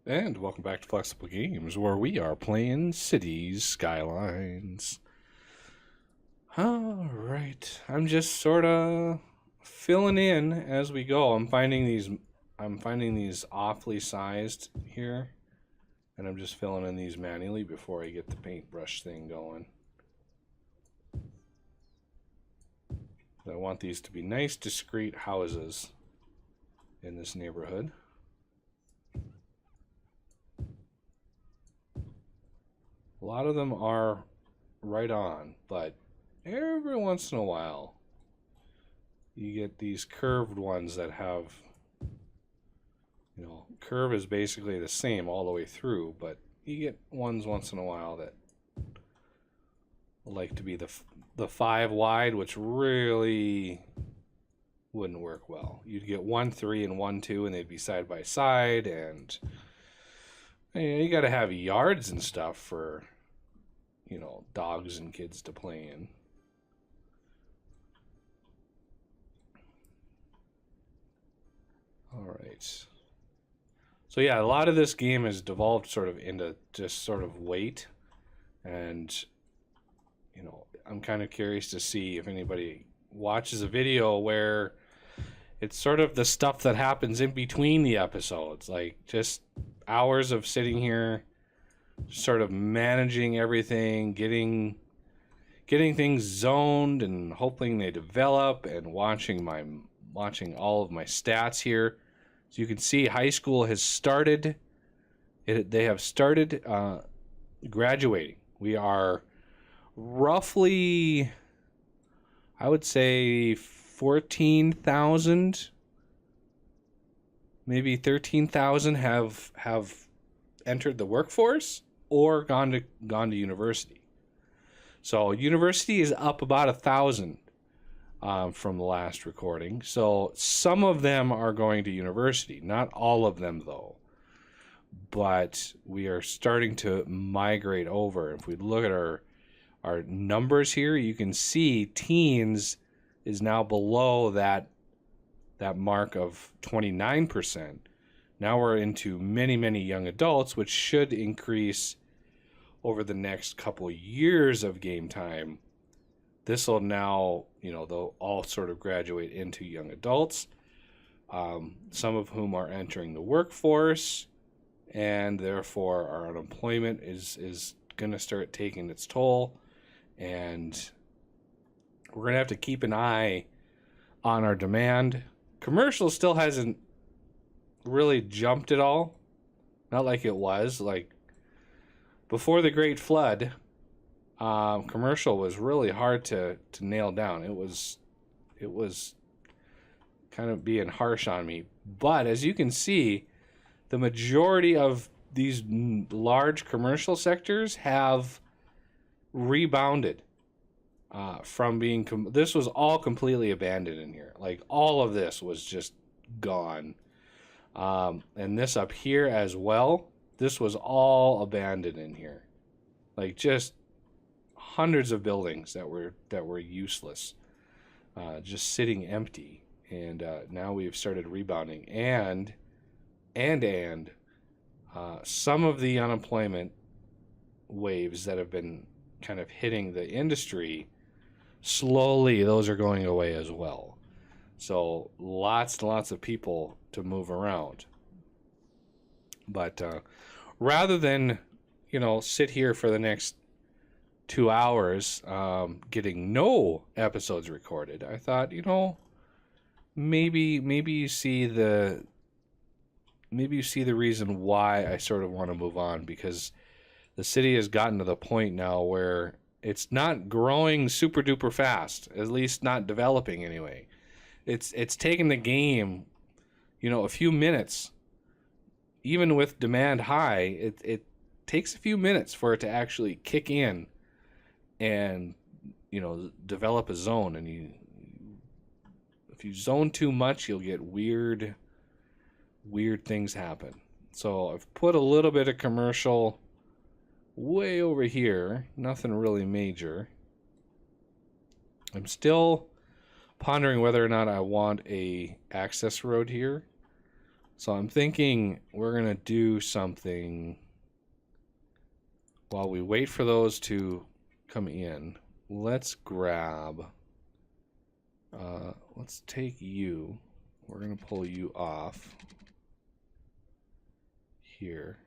And welcome back to Flexible Games, where we are playing Cities Skylines. Alright, I'm just sort of filling in as we go. I'm finding these awfully sized here, and I'm just filling in these manually before I get the paintbrush thing going. I want these to be nice, discreet houses in this neighborhood. A lot of them are right on, but every once in a while you get these curved ones that have, curve is basically the same all the way through, but you get ones once in a while that like to be the 5 wide, which really wouldn't work well. You'd get 1 3 and 1 2, and they'd be side by side, and you got to have yards and stuff for dogs and kids to play in. All right. So yeah, a lot of this game has devolved sort of into just sort of weight, and I'm kind of curious to see if anybody watches a video where it's sort of the stuff that happens in between the episodes, like just hours of sitting here sort of managing everything, getting things zoned and hoping they develop, and watching all of my stats here. So you can see high school has started. They have started graduating. We are roughly, I would say, 14,000, maybe 13,000 have entered the workforce or gone to university. So university is up about 1,000 from the last recording. So some of them are going to university, not all of them though. But we are starting to migrate over. If we look at our numbers here, you can see teens is now below that mark of 29%. Now we're into many young adults, which should increase over the next couple years of game time. This will now, they'll all sort of graduate into young adults, some of whom are entering the workforce, and therefore our unemployment is going to start taking its toll, and we're going to have to keep an eye on our demand. Commercial still hasn't really jumped at all. Not like it was. Like before the Great Flood, commercial was really hard to nail down. It was kind of being harsh on me. But as you can see, the majority of these large commercial sectors have rebounded from being... this was all completely abandoned in here. Like all of this was just gone. And this up here as well, this was all abandoned in here. Like just hundreds of buildings that were useless, just sitting empty. And now we've started rebounding, and some of the unemployment waves that have been kind of hitting the industry, slowly those are going away as well. So lots and lots of people to move around. But rather than, sit here for the next 2 hours getting no episodes recorded, I thought, maybe you see the reason why I sort of want to move on, because the city has gotten to the point now where it's not growing super duper fast, at least not developing anyway. It's taken the game, a few minutes. Even with demand high, it takes a few minutes for it to actually kick in and, develop a zone. And if you zone too much, you'll get weird things happen. So I've put a little bit of commercial way over here. Nothing really major. I'm still pondering whether or not I want a access road here. So I'm thinking we're going to do something while we wait for those to come in. Let's grab, let's take you. We're going to pull you off here.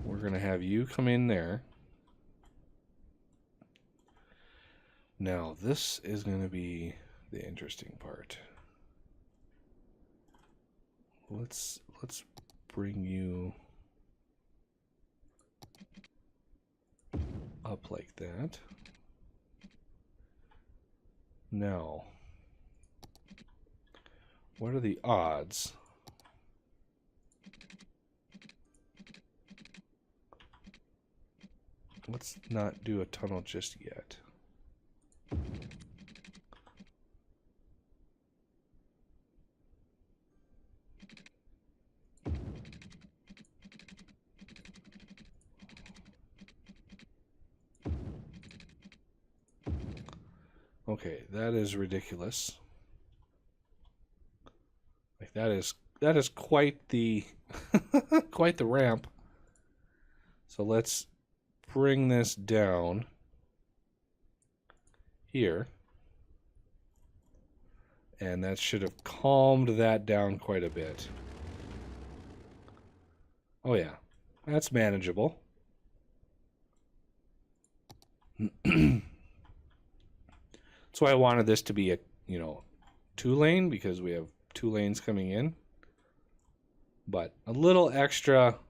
We're going to have you come in there. Now, this is going to be the interesting part. Let's bring you up like that. Now, what are the odds? Let's not do a tunnel just yet. Okay, that is ridiculous. Like that is quite the quite the ramp. So let's bring this down here. And that should have calmed that down quite a bit. Oh yeah, that's manageable. That's why I wanted this to be a, 2-lane, because we have 2 lanes coming in. But a little extra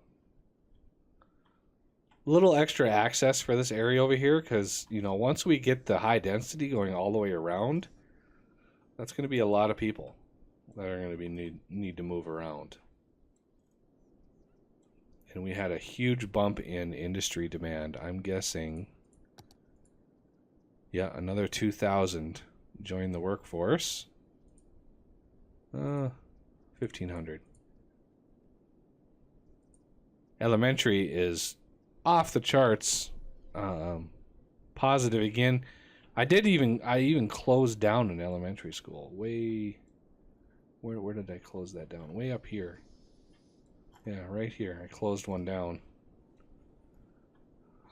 access for this area over here, because, once we get the high density going all the way around, that's going to be a lot of people that are going to be need to move around. And we had a huge bump in industry demand. I'm guessing, yeah, another 2,000 joined the workforce. 1,500. Elementary is off the charts, positive again. I even closed down an elementary school. Where did I close that down? Way up here. Yeah, right here. I closed one down.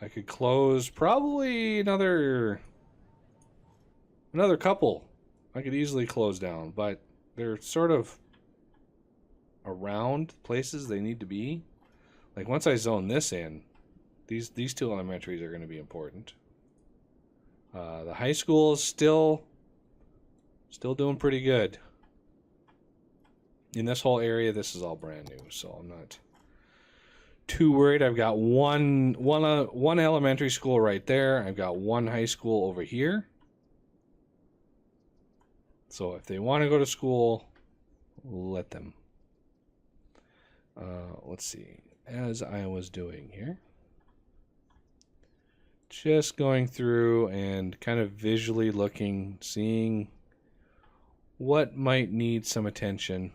I could close probably another couple. I could easily close down, but they're sort of around places they need to be. Like once I zone this in, these 2 elementaries are going to be important. The high school is still doing pretty good. In this whole area, this is all brand new, so I'm not too worried. I've got one elementary school right there. I've got 1 high school over here. So if they want to go to school, let them. Let's see. As I was doing here, just going through and kind of visually looking, seeing what might need some attention.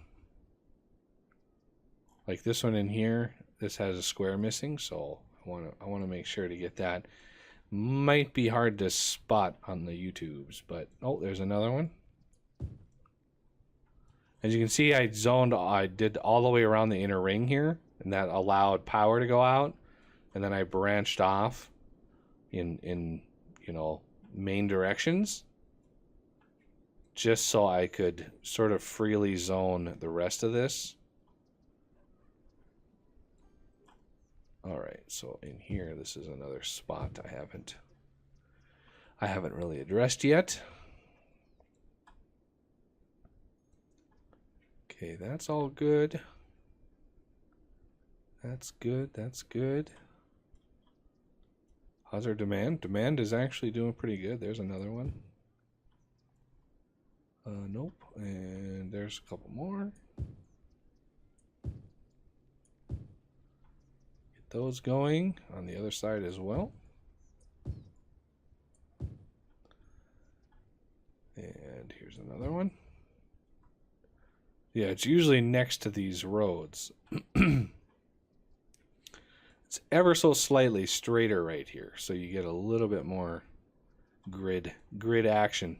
Like this one in here, this has a square missing, so I want to make sure to get that. Might be hard to spot on the YouTubes, but oh, there's another one. As you can see, I did all the way around the inner ring here, and that allowed power to go out, and then I branched off in main directions, just so I could sort of freely zone the rest of this. All right, so in here, this is another spot I haven't really addressed yet. Okay, that's all good. That's good, that's good. How's our demand? Demand is actually doing pretty good. There's another one. Nope, and there's a couple more. Get those going on the other side as well. And here's another one. Yeah, it's usually next to these roads. It's ever so slightly straighter right here, so you get a little bit more grid action.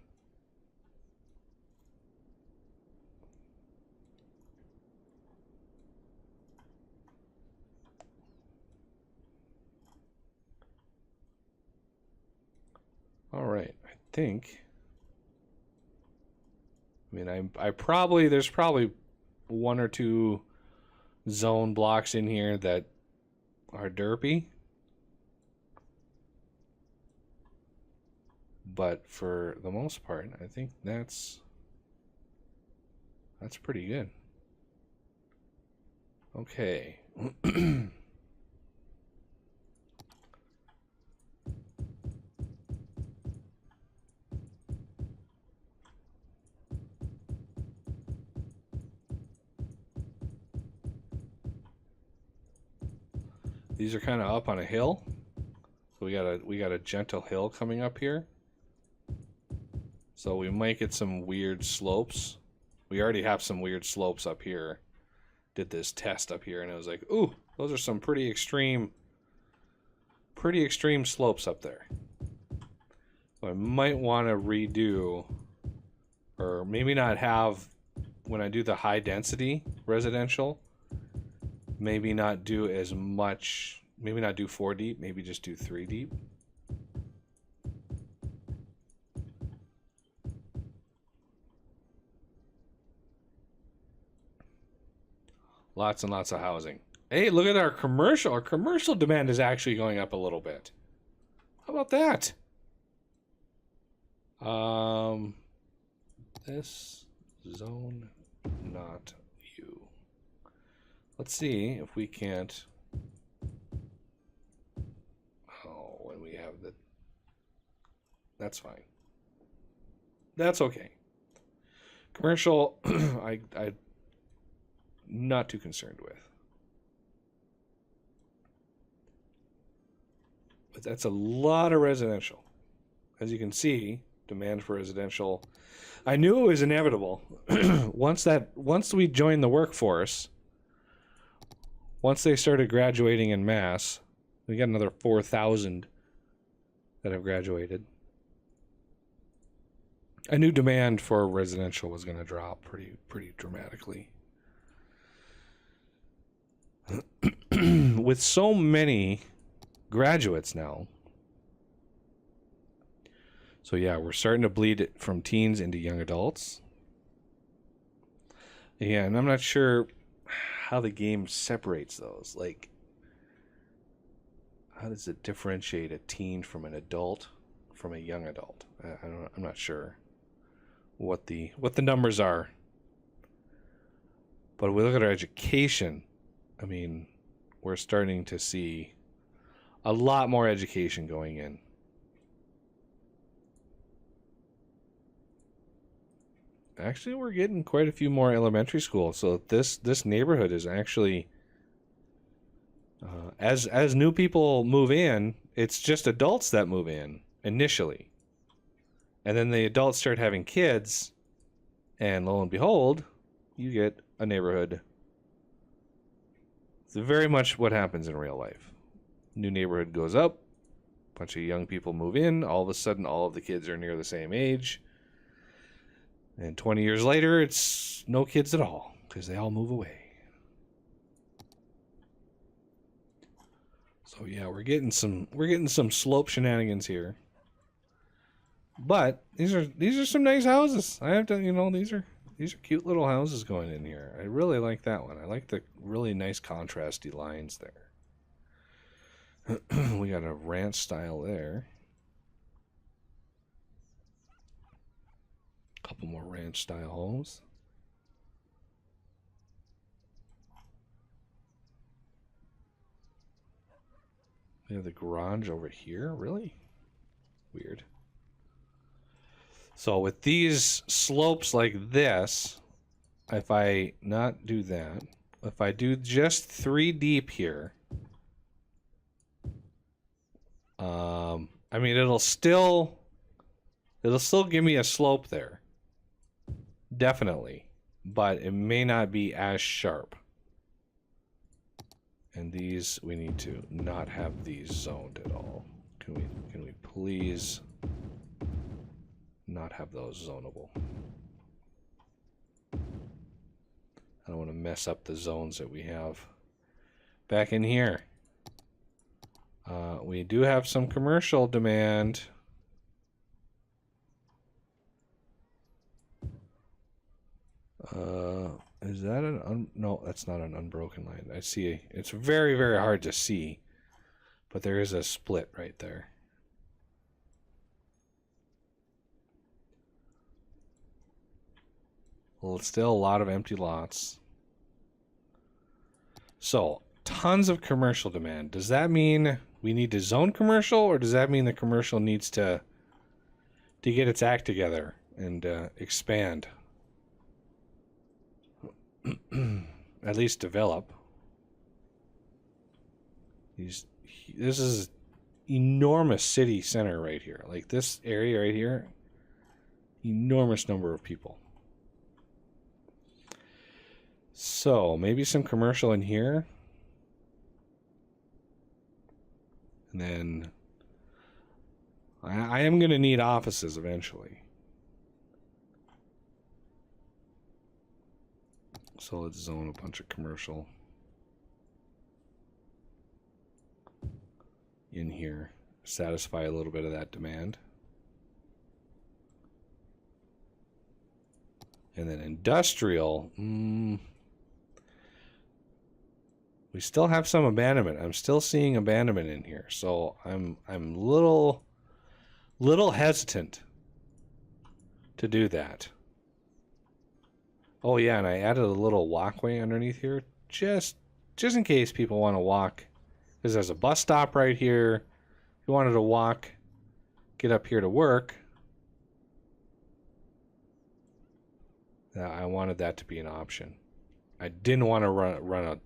All right, I think. I mean, there's probably one or two zone blocks in here that are derpy, but for the most part, I think that's pretty good. Okay. These are kind of up on a hill, so we got a gentle hill coming up here. So we might get some weird slopes. We already have some weird slopes up here. Did this test up here, and I was like, ooh, those are some pretty extreme slopes up there. So I might want to redo, or maybe not have, when I do the high density residential, maybe not do as much, maybe not do 4 deep, maybe just do 3 deep. Lots and lots of housing. Hey, look at our commercial. Our commercial demand is actually going up a little bit. How about that? This zone, not you. Let's see if we can't. Oh, when we have the. That's fine. That's okay. Commercial, I not too concerned with. But that's a lot of residential. As you can see, demand for residential. I knew it was inevitable. Once we joined the workforce, once they started graduating in mass, we got another 4,000 that have graduated. I knew demand for residential was going to drop pretty dramatically. With so many graduates now. So yeah, we're starting to bleed it from teens into young adults. Yeah, and I'm not sure how the game separates those. Like, how does it differentiate a teen from an adult from a young adult? I'm not sure what the numbers are. But if we look at our education, I mean, we're starting to see a lot more education going in. Actually, we're getting quite a few more elementary schools. So this neighborhood is actually, as new people move in, it's just adults that move in initially. And then the adults start having kids, and lo and behold, you get a neighborhood. It's very much what happens in real life. New neighborhood goes up, a bunch of young people move in, all of a sudden all of the kids are near the same age. And 20 years later, it's no kids at all, because they all move away. So yeah, we're getting some slope shenanigans here. But these are some nice houses. I have to, these are cute little houses going in here. I really like that one. I like the really nice contrasty lines there. We got a ranch style there. A couple more ranch style homes. We have the garage over here. Really? Weird. So with these slopes like this, if I not do that, if I do just 3 deep here, I mean, it'll still give me a slope there. Definitely. But it may not be as sharp And these, we need to not have these zoned at all. Can we please not have those zonable? I don't want to mess up the zones that we have back in here. We do have some commercial demand. Is that an no, that's not an unbroken line. I see. It's very, very hard to see, but there is a split right there. Well, it's still a lot of empty lots. So, tons of commercial demand. Does that mean we need to zone commercial, or does that mean the commercial needs to get its act together and expand? At least develop. This is enormous city center right here. Like this area right here, enormous number of people. So maybe some commercial in here. And then I am going to need offices eventually. So let's zone a bunch of commercial in here. Satisfy a little bit of that demand. And then industrial. We still have some abandonment. I'm still seeing abandonment in here. So I'm little hesitant to do that. Oh yeah, and I added a little walkway underneath here, just in case people want to walk, because there's a bus stop right here. If you wanted to walk, get up here to work, I wanted that to be an option. I didn't want to run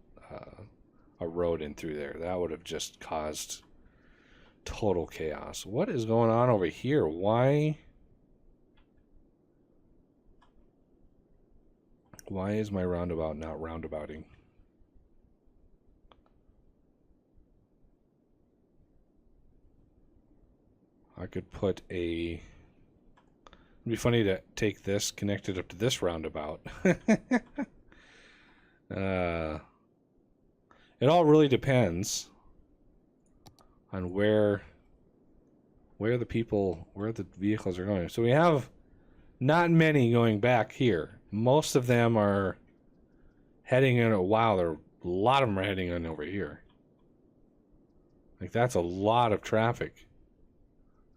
a road in through there. That would have just caused total chaos. What is going on over here? Why is my roundabout not roundabouting? I could put a... It'd be funny to take this, connect it up to this roundabout. It all really depends on where the vehicles are going. So we have not many going back here. Most of them are heading in. Wow, a lot of them are heading in over here. Like that's a lot of traffic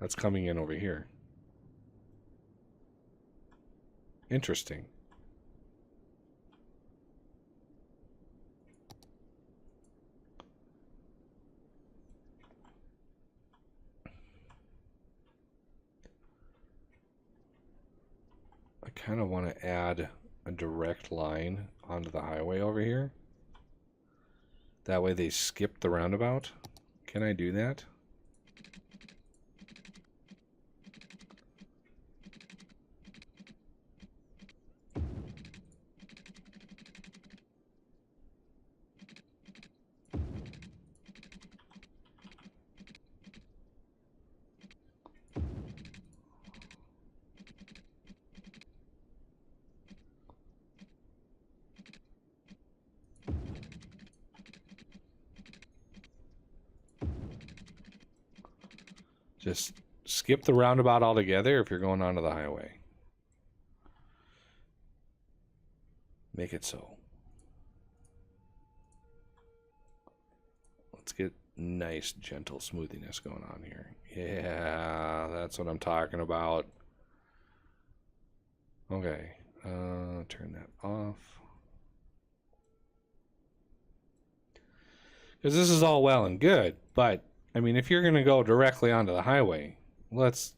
that's coming in over here. Interesting. I kind of want to add a direct line onto the highway over here. That way they skip the roundabout. Can I do that? Just skip the roundabout altogether if you're going onto the highway. Make it so. Let's get nice, gentle smoothiness going on here. Yeah, that's what I'm talking about. Okay, turn that off. Because this is all well and good, but I mean, if you're going to go directly onto the highway, let's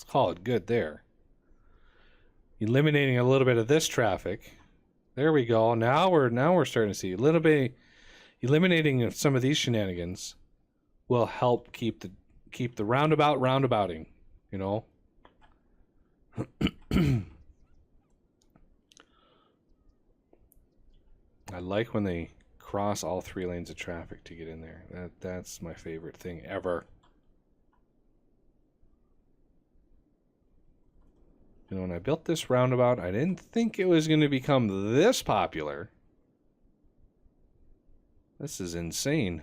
call it good there. Eliminating a little bit of this traffic. There we go. Now we're starting to see a little bit. Eliminating some of these shenanigans will help keep the roundabout roundabouting, you know. I like when they cross all 3 lanes of traffic to get in there. That's my favorite thing ever. You know, when I built this roundabout, I didn't think it was going to become this popular. This is insane.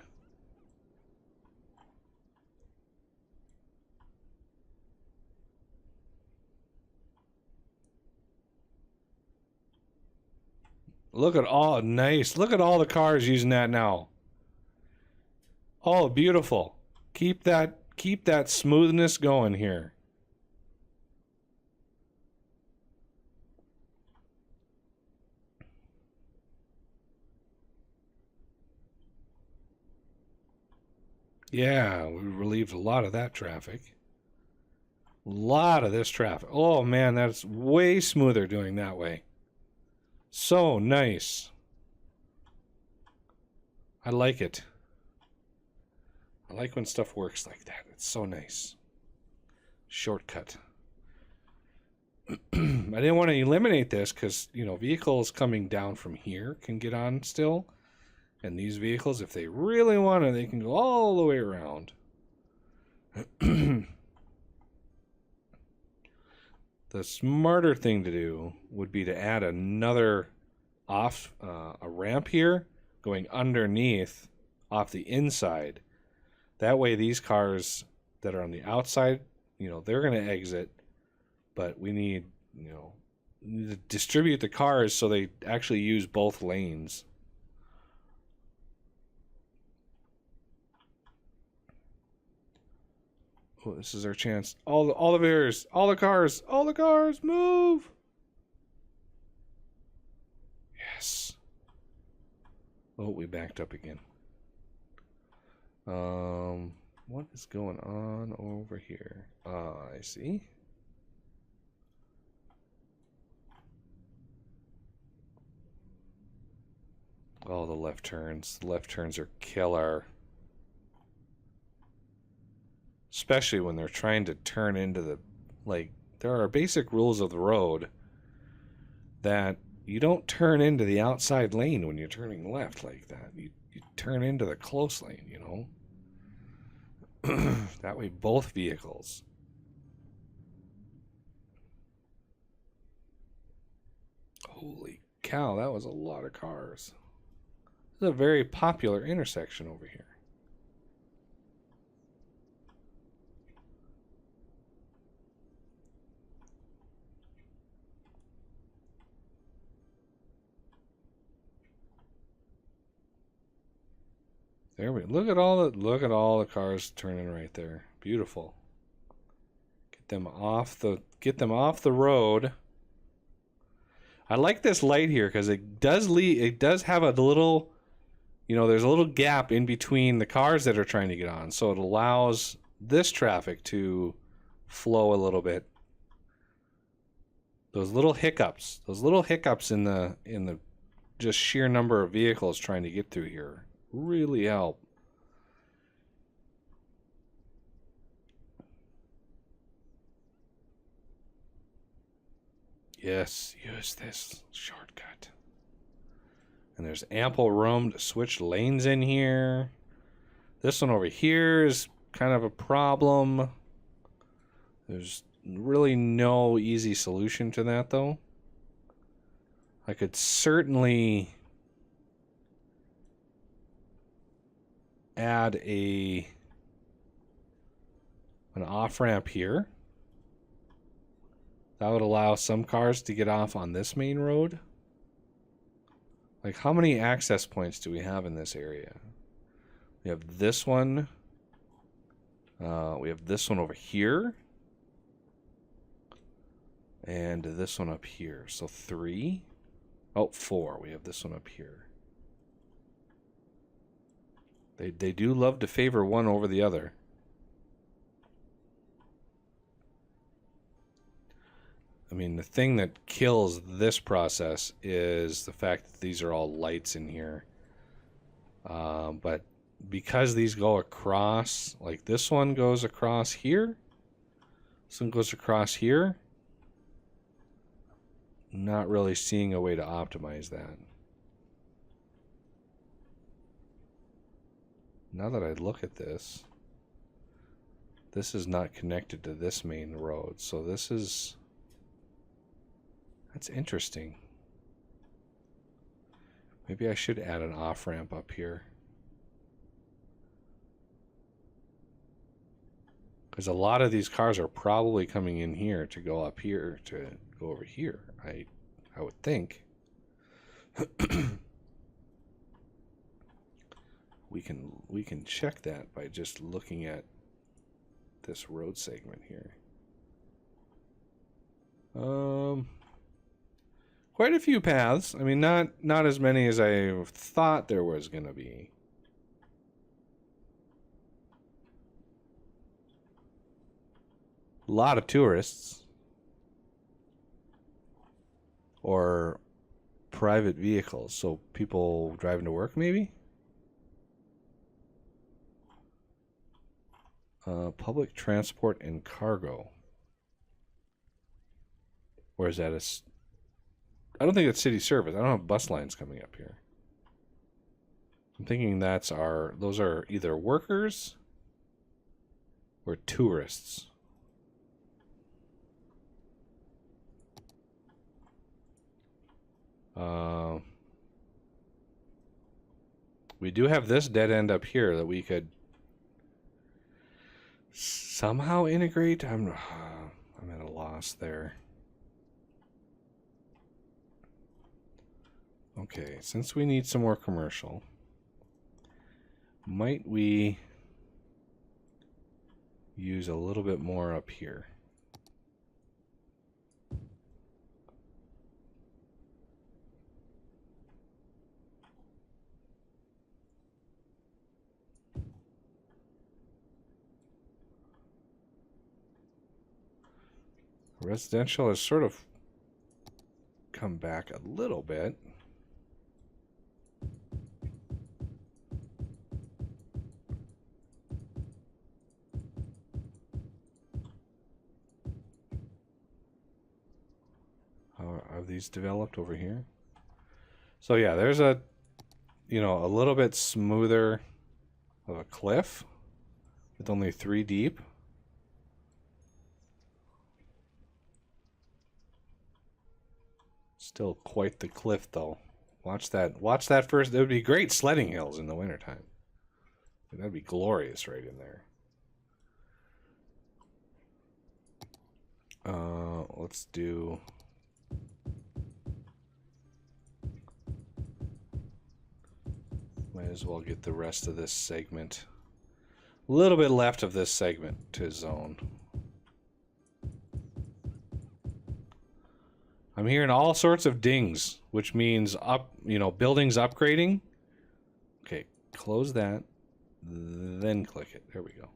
Look at all, nice. Look at all the cars using that now. Oh, beautiful. Keep that smoothness going here. Yeah, we relieved a lot of that traffic. A lot of this traffic. Oh man, that's way smoother doing that way. So nice. I like it. I like when stuff works like that. It's so nice. Shortcut. I didn't want to eliminate this because, you know, vehicles coming down from here can get on still. And these vehicles, if they really want to, they can go all the way around. The smarter thing to do would be to add another a ramp here going underneath off the inside. That way these cars that are on the outside, you know, they're going to exit, but we need, you know, to distribute the cars so they actually use both lanes. Oh, this is our chance. All the bears, all the cars, move! Yes. Oh, we backed up again. What is going on over here? I see. Oh, the left turns. The left turns are killer. Especially when they're trying to turn into the, like, there are basic rules of the road that you don't turn into the outside lane when you're turning left like that. You turn into the close lane, you know? That way both vehicles. Holy cow, that was a lot of cars. This is a very popular intersection over here. There we look at all the cars turning right there. Beautiful. Get them off the road. I like this light here because it does have a little, you know, there's a little gap in between the cars that are trying to get on, so it allows this traffic to flow a little bit. Those little hiccups in the just sheer number of vehicles trying to get through here really help. Yes, use this shortcut. And there's ample room to switch lanes in here. This one over here is kind of a problem. There's really no easy solution to that, though. I could certainly add an off-ramp here. That would allow some cars to get off on this main road. Like, how many access points do we have in this area? We have this one. We have this one over here. And this one up here. So 3. Oh, 4. We have this one up here. They do love to favor one over the other. I mean, the thing that kills this process is the fact that these are all lights in here. But because these go across, like this one goes across here, this one goes across here, not really seeing a way to optimize that. Now that I look at this, this is not connected to this main road. So this is... That's interesting. Maybe I should add an off-ramp up here. Because a lot of these cars are probably coming in here to go up here to go over here. I would think. we can check that by just looking at this road segment here. Quite a few paths. I mean, not as many as I thought there was going to be. A lot of tourists. Or private vehicles. So people driving to work, maybe? Public transport and cargo. Or is that a... I don't think it's city service. I don't have bus lines coming up here. I'm thinking those are either workers or tourists. We do have this dead end up here that we could somehow integrate. I'm at a loss there. Okay, since we need some more commercial, might we use a little bit more up here? Residential has sort of come back a little bit. Are these developed over here? So yeah, there's a, a little bit smoother of a cliff with only 3 deep. Still quite the cliff though. Watch that first. It would be great sledding hills in the wintertime. That'd be glorious right in there. Let's do... Might as well get the rest of this segment. A little bit left of this segment to zone. I'm hearing all sorts of dings, which means buildings upgrading. Okay, close that, then click it. There we go.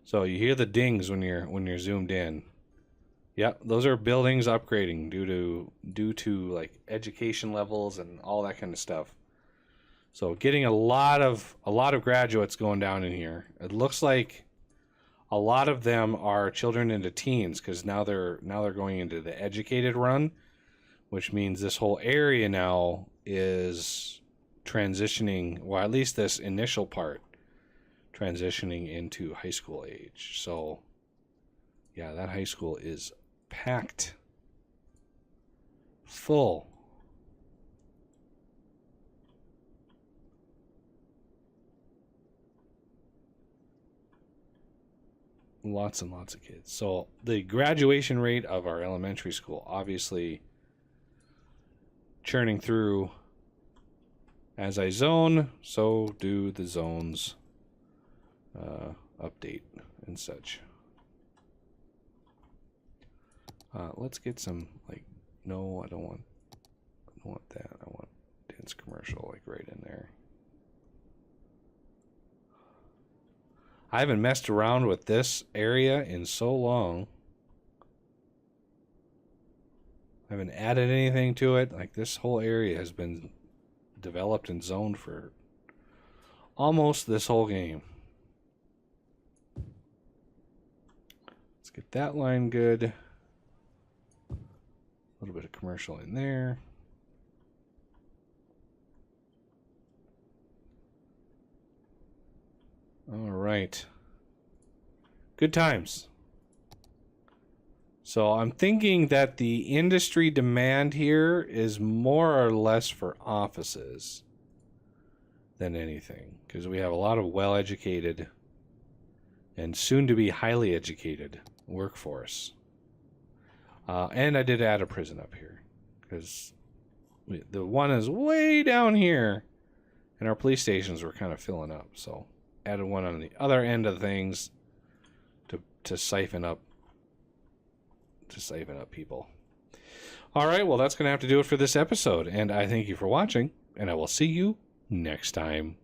So you hear the dings when you're zoomed in. Yep, those are buildings upgrading due to like education levels and all that kind of stuff. So getting a lot of graduates going down in here. It looks like a lot of them are children into teens because now they're going into the educated run, which means this whole area now is transitioning, well, at least this initial part, transitioning into high school age. So yeah, that high school is packed full. Lots and lots of kids. So the graduation rate of our elementary school, obviously churning through as I zone, so do the zones update and such. Let's get some, like, no, I don't want that. I want dense commercial, like, right in there. I haven't messed around with this area in so long. I haven't added anything to it. Like, this whole area has been developed and zoned for almost this whole game. Let's get that line good. A little bit of commercial in there. All right. Good times. So I'm thinking that the industry demand here is more or less for offices than anything, because we have a lot of well-educated and soon-to-be highly educated workforce. And I did add a prison up here, because the one is way down here, and our police stations were kind of filling up. So added one on the other end of things to siphon up people. All right, well, that's going to have to do it for this episode, and I thank you for watching, and I will see you next time.